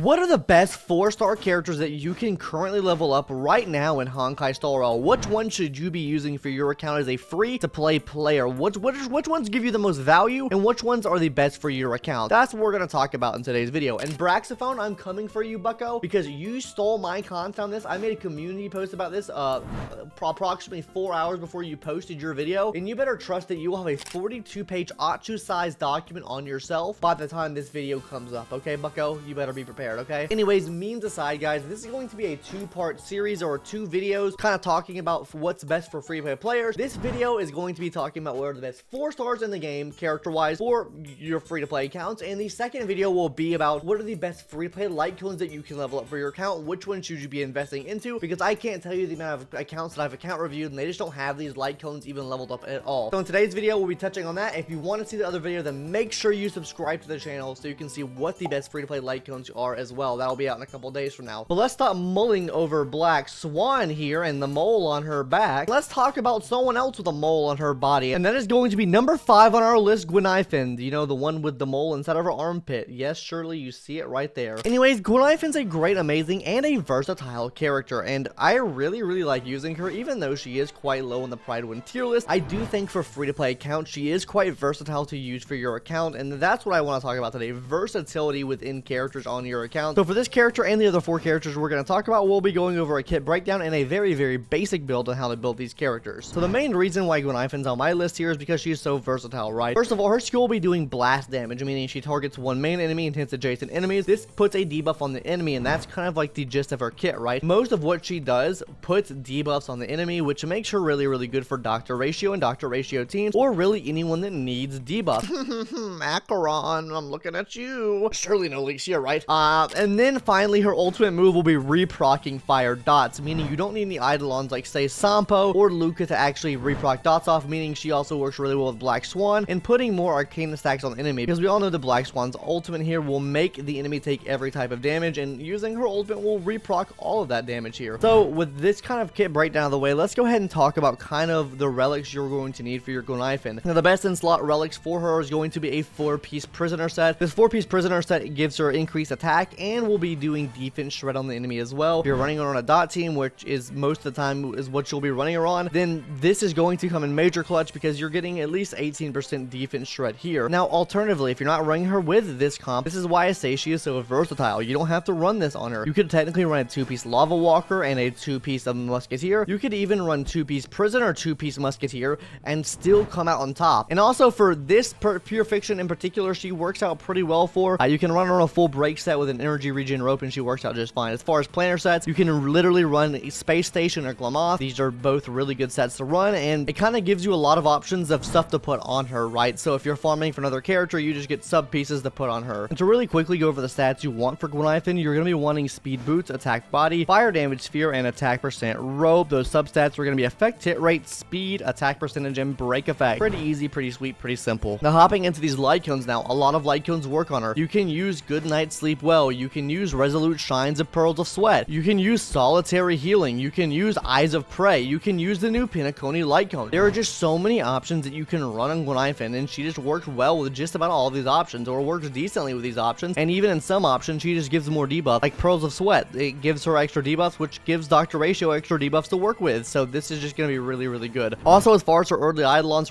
What are the best 4-star characters that you can currently level up right now in Honkai Star Rail? Which one should you be using for your account as a free-to-play player? Which ones give you the most value, and which ones are the best for your account? That's what we're going to talk about in today's video. And Braxophone, I'm coming for you, bucko, because you stole my content on this. I made a community post about this approximately 4 hours before you posted your video, and you better trust that you will have a 42-page Atsu-sized document on yourself by the time this video comes up, okay, bucko? You better be prepared, okay? Anyways, memes aside, guys, this is going to be a 2-part series or 2 videos kind of talking about what's best for free-to-play players. This video is going to be talking about what are the best 4 stars in the game, character-wise, for your free-to-play accounts, and the second video will be about what are the best free-to-play light cones that you can level up for your account, which one should you be investing into, because I can't tell you the amount of accounts that I've account reviewed, and they just don't have these light cones even leveled up at all. So in today's video, we'll be touching on that. If you want to see the other video, then make sure you subscribe to the channel so you can see what the best free-to-play light cones are as well. That'll be out in a couple days from now. But let's stop mulling over Black Swan here and the mole on her back. Let's talk about someone else with a mole on her body, and that is going to be number 5 on our list, Guinaifen. You know, the one with the mole inside of her armpit. Yes, surely you see it right there. Anyways, Guinaifen's a great, amazing, and a versatile character, and I really like using her, even though she is quite low on the Pride Win tier list. I do think for free-to-play accounts, she is quite versatile to use for your account, and that's what I want to talk about today, versatility within characters on your account. So for this character and the other 4 characters we're going to talk about, we'll be going over a kit breakdown and a very basic build on how to build these characters. So the main reason why Guinaifen's on my list here is because she's so versatile, right? First of all, her skill will be doing blast damage, meaning she targets one main enemy and hits adjacent enemies. This puts a debuff on the enemy, and that's kind of like the gist of her kit, right? Most of what she does puts debuffs on the enemy, which makes her really good for Dr. Ratio and Dr. Ratio teams, or really anyone that needs debuff. Acheron, I'm looking at you. Surely no Lynx here, right? And then finally, her ultimate move will be reprocking fire dots, meaning you don't need any Eidolons like, say, Sampo or Luca to actually reproc dots off, meaning she also works really well with Black Swan and putting more arcane stacks on the enemy, because we all know the Black Swan's ultimate here will make the enemy take every type of damage, and using her ultimate will reproc all of that damage here. So with this kind of kit breakdown out of the way, let's go ahead and talk about kind of the relics you're going to need for your Guinaifen. Now, the best in slot relics for her is going to be a 4-piece prisoner set. This 4-piece prisoner set gives her increased attack and will be doing defense shred on the enemy as well. If you're running her on a dot team, which is most of the time is what you'll be running her on, then this is going to come in major clutch because you're getting at least 18% defense shred here. Now, alternatively, if you're not running her with this comp, this is why I say she is so versatile. You don't have to run this on her. You could technically run a 2-piece lava walker and a 2-piece of musketeer. You could even run 2-piece prisoner, 2-piece musketeer, and still come out on top. And also for this pure fiction in particular, she works out pretty well for. You can run her on a full break set with an energy regen rope, and she works out just fine. As far as planner sets, you can literally run a Space Station or Glamoth. These are both really good sets to run, and it kind of gives you a lot of options of stuff to put on her, right? So if you're farming for another character, you just get sub pieces to put on her. And to really quickly go over the stats you want for Guinaifen, you're going to be wanting speed boots, attack body, fire damage sphere, and attack percent rope. Those substats are going to be effect, hit rate, speed, attack percentage, and break effect. Pretty easy, pretty sweet, pretty simple. Now hopping into these light cones now, a lot of light cones work on her. You can use Good Night Sleep Well. You can use Resolute Shines of Pearls of Sweat. You can use Solitary Healing. You can use Eyes of Prey. You can use the new Pinaconi light cone. There are just so many options that you can run on Guinaifen, and she just works well with just about all of these options, or works decently with these options, and even in some options, she just gives more debuff, like Pearls of Sweat. It gives her extra debuffs, which gives Dr. Ratio extra debuffs to work with, so this is just going to be really good. Also, as far as her early Eidolons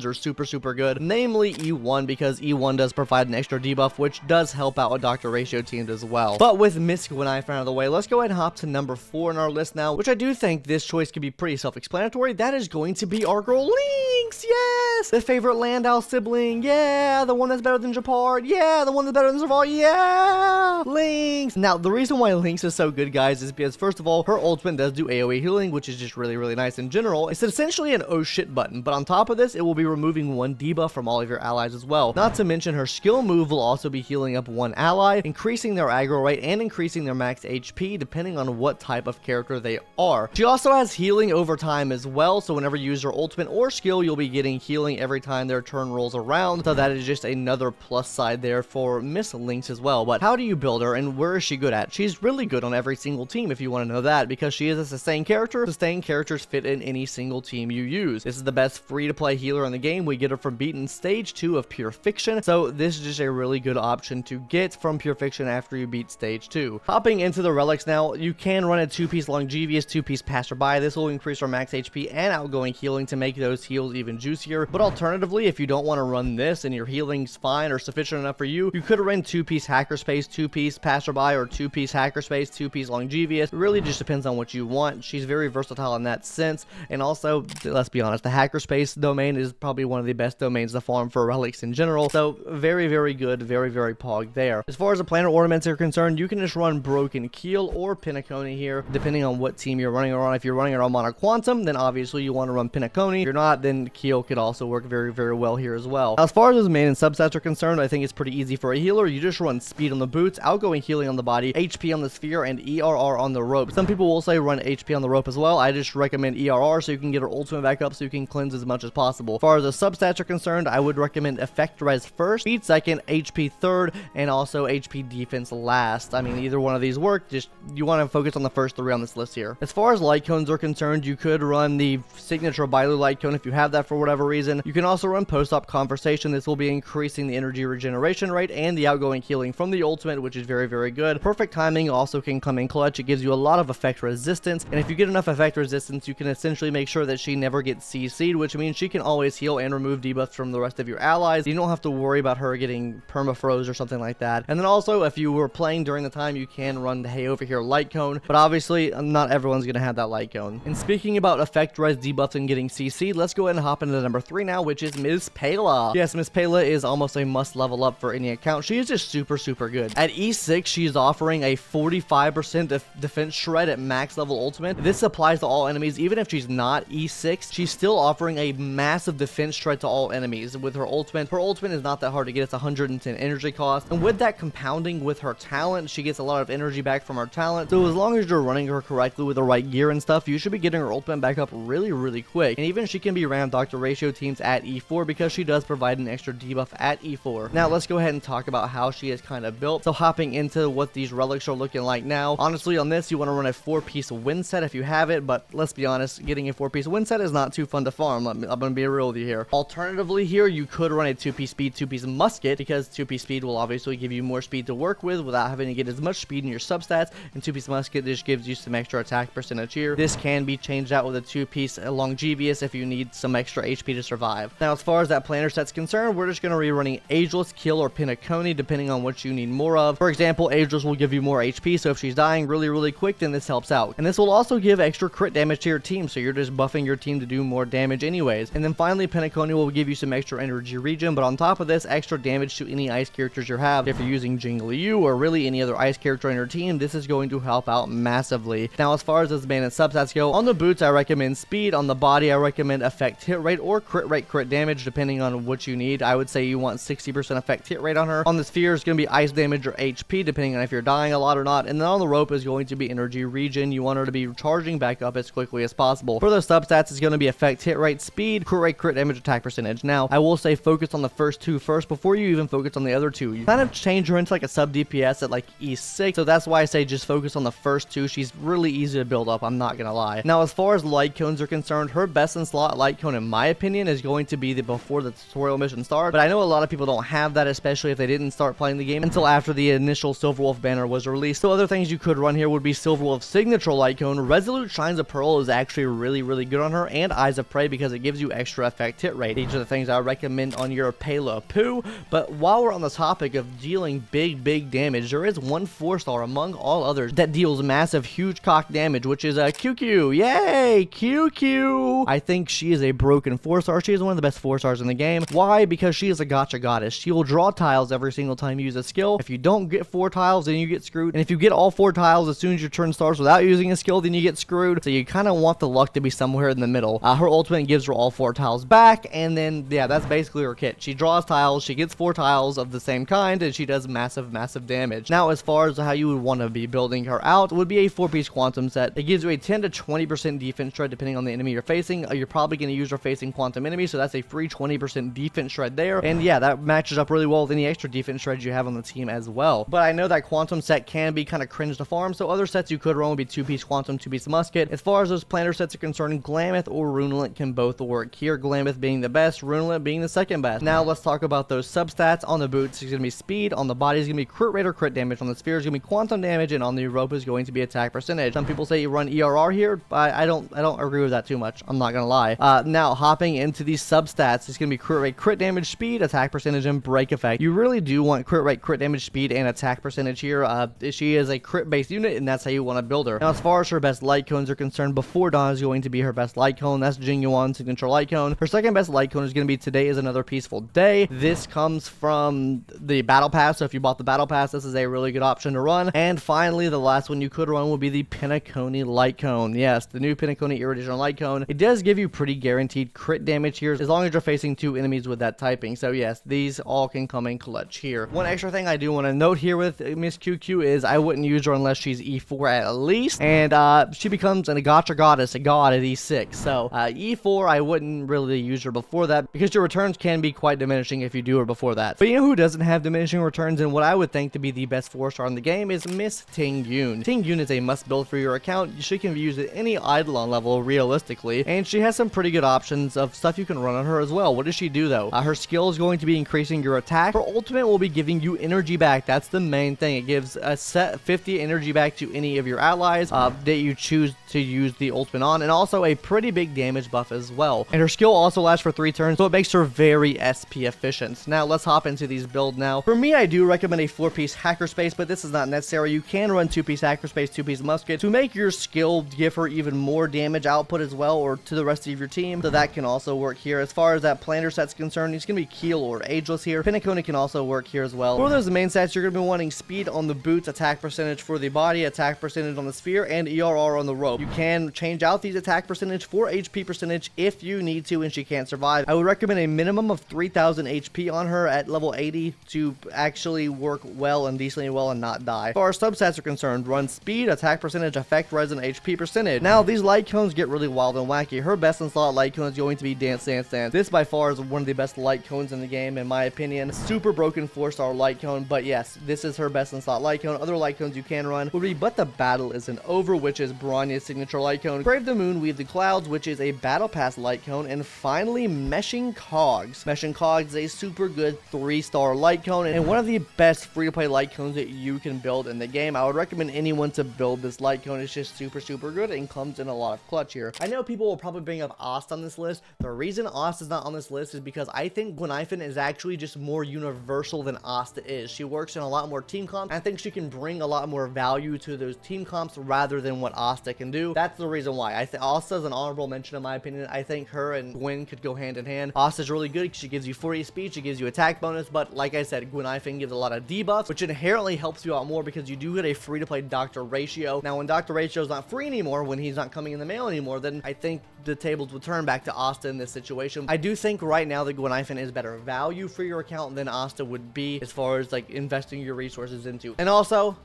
are super good, namely E1, because E1 does provide an extra debuff, which does help out with Dr. Ratio teams as well. But with Miss Guinaifen out of the way, let's go ahead and hop to number 4 in our list now, which I do think this choice could be pretty self-explanatory. That is going to be our girl Lynx. Yes, the favorite Landau sibling. Yeah, the one that's better than Japard. Yeah, the one that's better than Zaval. Yeah, Lynx. Now, the reason why Lynx is so good, guys, is because first of all, her ultimate does do AoE healing, which is just really nice in general. It's essentially an oh shit button, but on top of this, it will be removing 1 debuff from all of your allies as well. Not to mention, her skill move will also be healing up 1 ally, increasing their aggro rate and increasing their max HP depending on what type of character they are. She also has healing over time as well, so whenever you use her ultimate or skill, you'll be getting healing healing every time their turn rolls around, so that is just another plus side there for Miss Lynx as well. But how do you build her, and where is she good at? She's really good on every single team, if you want to know that, because she is a sustained character. Sustained characters fit in any single team you use. This is the best free-to-play healer in the game. We get her from beating stage 2 of Pure Fiction, so this is just a really good option to get from Pure Fiction after you beat stage 2. Hopping into the relics now, you can run a 2-piece Longevious, 2-piece Passerby. This will increase our max HP and outgoing healing to make those heals even juicier. But alternatively, if you don't want to run this and your healing's fine or sufficient enough for you, you could run 2-piece Hackerspace, 2-piece Passerby, or 2-piece Hackerspace, 2-piece Longevious. It really just depends on what you want. She's very versatile in that sense. And also, let's be honest, the Hackerspace domain is probably one of the best domains to farm for relics in general. So very, very good, very, very pog there. As far as the planar ornaments are concerned, you can just run Broken Keel or Pinacone here, depending on what team you're running her on. If you're running her on Mono Quantum, then obviously you want to run Pinacone. If you're not, then Keel could also work very, very well here as well. As far as his main and substats are concerned, I think it's pretty easy for a healer. You just run speed on the boots, outgoing healing on the body, HP on the sphere, and ERR on the rope. Some people will say run HP on the rope as well. I just recommend ERR so you can get her ultimate back up so you can cleanse as much as possible. As far as the substats are concerned, I would recommend Effect Res first, Speed second, HP third, and also HP defense last. I mean, either one of these work. Just you want to focus on the first 3 on this list here. As far as light cones are concerned, you could run the signature Bailu light cone if you have that for whatever reason. You can also run post-op conversation. This will be increasing the energy regeneration rate and the outgoing healing from the ultimate, which is very, very good. Perfect timing also can come in clutch. It gives you a lot of effect resistance, and if you get enough effect resistance, you can essentially make sure that she never gets CC'd, which means she can always heal and remove debuffs from the rest of your allies. You don't have to worry about her getting permafroze or something like that. And then also, if you were playing during the time, you can run the Hey Over Here light cone, but obviously not everyone's going to have that light cone. And speaking about effect res debuffs and getting CC'd, let's go ahead and hop into number 3 now, which is Miss Pela. Yes, Miss Pela is almost a must level up for any account. She is just super, super good. At E6, she's offering a 45% defense shred at max level ultimate. This applies to all enemies. Even if she's not E6, she's still offering a massive defense shred to all enemies with her ultimate. Her ultimate is not that hard to get. It's 110 energy cost. And with that compounding with her talent, she gets a lot of energy back from her talent. So as long as you're running her correctly with the right gear and stuff, you should be getting her ultimate back up really, really quick. And even she can be ran Dr. Ratio teams at E4 because she does provide an extra debuff at E4. Now let's go ahead and talk about how she is kind of built. So hopping into what these relics are looking like now, honestly on this you want to run a 4-piece wind set if you have it, but let's be honest, getting a 4-piece wind set is not too fun to farm. I'm gonna be real with you here. Alternatively here, you could run a 2-piece speed, 2-piece musket, because 2-piece speed will obviously give you more speed to work with without having to get as much speed in your substats, and 2-piece musket just gives you some extra attack percentage here. This can be changed out with a 2-piece Longevious if you need some extra HP to survive. Now as far as that planner set's concerned, we're just gonna be running Ageless, Kill, or Pinacone depending on what you need more of. For example, Ageless will give you more HP, so if she's dying really, really quick, then this helps out. And this will also give extra crit damage to your team, so you're just buffing your team to do more damage anyways. And then finally, Pinacone will give you some extra energy regen, but on top of this, extra damage to any ice characters you have. If you're using Jingliu or really any other ice character on your team, this is going to help out massively. Now as far as this band and substats go, on the boots I recommend speed, on the body I recommend effect hit rate or crit rate crit damage depending on what you need. I would say you want 60% effect hit rate on her. On the sphere is going to be ice damage or HP depending on if you're dying a lot or not, and then on the rope is going to be energy regen. You want her to be charging back up as quickly as possible. For the substats, it's going to be effect hit rate, speed, crit rate, crit damage, attack percentage. Now I will say focus on the first 2 first before you even focus on the other 2. You kind of change her into like a sub DPS at like E6, so that's why I say just focus on the first 2. She's really easy to build up, I'm not gonna lie. Now as far as light cones are concerned, her best in slot light cone in my opinion is going to be the before the tutorial mission starts, but I know a lot of people don't have that, especially if they didn't start playing the game until after the initial Silverwolf banner was released. So other things you could run here would be Silverwolf signature light cone. Resolute Shines of Pearl is actually really, really good on her, and Eyes of Prey because it gives you extra effect hit rate. These are the things I recommend on your Pela Poo. But while we're on the topic of dealing big damage, there is one 4-star among all others that deals massive huge cock damage, which is a QQ. Yay, QQ! I think she is a broken 4-star. She is one of the best 4-stars in the game. Why? Because she is a Gacha Goddess. She will draw tiles every single time you use a skill. If you don't get 4 tiles, then you get screwed. And if you get all 4 tiles as soon as your turn starts without using a skill, then you get screwed. So you kind of want the luck to be somewhere in the middle. Her ultimate gives her all 4 tiles back, and then yeah, that's basically her kit. She draws tiles, she gets 4 tiles of the same kind, and she does massive damage. Now as far as how you would want to be building her out, it would be a 4-piece quantum set. It gives you a 10 to 20% defense shred depending on the enemy you're facing. You're probably going to use her facing quantum enemies enemy, so that's a free 20% defense shred there. And yeah, that matches up really well with any extra defense shreds you have on the team as well. But I know that Quantum set can be kind of cringe to farm, so other sets you could run would be 2-piece Quantum, 2-piece Musket. As far as those planter sets are concerned, Glameth or Runelink can both work here, Glameth being the best, Runelink being the second best. Now let's talk about those substats. On the boots is going to be speed, on the body is going to be crit rate or crit damage, on the sphere is going to be quantum damage, and on the rope is going to be attack percentage. Some people say you run ERR here, but I don't agree with that too much, I'm not going to lie. Now hopping into these substats, it's going to be crit rate, crit damage, speed, attack percentage, and break effect. You really do want crit rate, crit damage, speed, and attack percentage here. She is a crit based unit, and that's how you want to build her. Now as far as her best light cones are concerned, Before Dawn is going to be her best light cone. That's Tingyun signature light cone. Her second best light cone is going to be Today is Another Peaceful Day. This comes from the battle pass, so if you bought the battle pass, this is a really good option to run. And finally, the last one you could run will be the Pinacone light cone. Yes, the new Pinacone Irradiation light cone. It does give you pretty guaranteed crit damage here, as long as you're facing 2 enemies with that typing. So yes, these all can come in clutch here. One extra thing I do want to note here with Miss QQ is I wouldn't use her unless she's E4 at least, and she becomes a Gacha Goddess, a god at E6. So E4, I wouldn't really use her before that, because your returns can be quite diminishing if you do her before that. But you know who doesn't have diminishing returns, and what I would think to be the best 4-star in the game is Miss Tingyun. Tingyun is a must build for your account. She can be used at any Eidolon level realistically, and she has some pretty good options of stuff you can run on her as well. What does she do though? Her skill is going to be increasing your attack. Her ultimate will be giving you energy back. That's the main thing. It gives a set 50 energy back to any of your allies that you choose to use the ultimate on, and also a pretty big damage buff as well. And her skill also lasts for 3 turns, so it makes her very SP efficient. Now let's hop into these builds now. For me, I do recommend a 4-piece Hackerspace, but this is not necessary. You can run 2-piece Hackerspace, 2-piece Musket to make your skill give her even more damage output as well, or to the rest of your team, so that can also work here. As far as that planter set's concerned, it's going to be Keel or Ageless here. Pinacone can also work here as well. For those main sets, you're going to be wanting speed on the boots, attack percentage for the body, attack percentage on the sphere, and ERR on the rope. You can change out these attack percentage for HP percentage if you need to and she can't survive. I would recommend a minimum of 3000 HP on her at level 80 to actually work well and decently well and not die. As far as substats are concerned, run speed, attack percentage, effect, ryzen, HP percentage. Now these light cones get really wild and wacky. Her best in slot light cone is going to be Dance Dance Dance. This by far is one of the best light cones in the game in my opinion. Super broken 4-star light cone, but yes, this is her best in slot light cone. Other light cones you can run would be But the Battle Isn't Over, which is Bronya's signature light cone, Brave the Moon, Weave the Clouds, which is a battle pass light cone, and finally Meshing Cogs. Meshing Cogs is a super good 3-star light cone and one of the best free-to-play light cones that you can build in the game. I would recommend anyone to build this light cone. It's just super good and comes in a lot of clutch here. I know people will probably bring up Ost on this list. The reason Ost is not on this list is because I think Guinaifen is actually just more universal than Asta is. She works in a lot more team comps. I think she can bring a lot more value to those team comps rather than what Asta can do. That's the reason why. I think Asta is an honorable mention in my opinion. I think her and Gwen could go hand in hand. Asta is really good. She gives you 40 speed, she gives you attack bonus, but like I said, Guinaifen gives a lot of debuffs, which inherently helps you out more because you do get a free-to-play Dr. Ratio. Now, when Dr. Ratio is not free anymore, when he's not coming in the mail anymore, then I think the tables would turn back to Asta in this situation. I do think right now that Guinaifen is better value for your account than Asta would be as far as like investing your resources into. And also,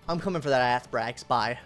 I'm coming for that ass Brax. Bye.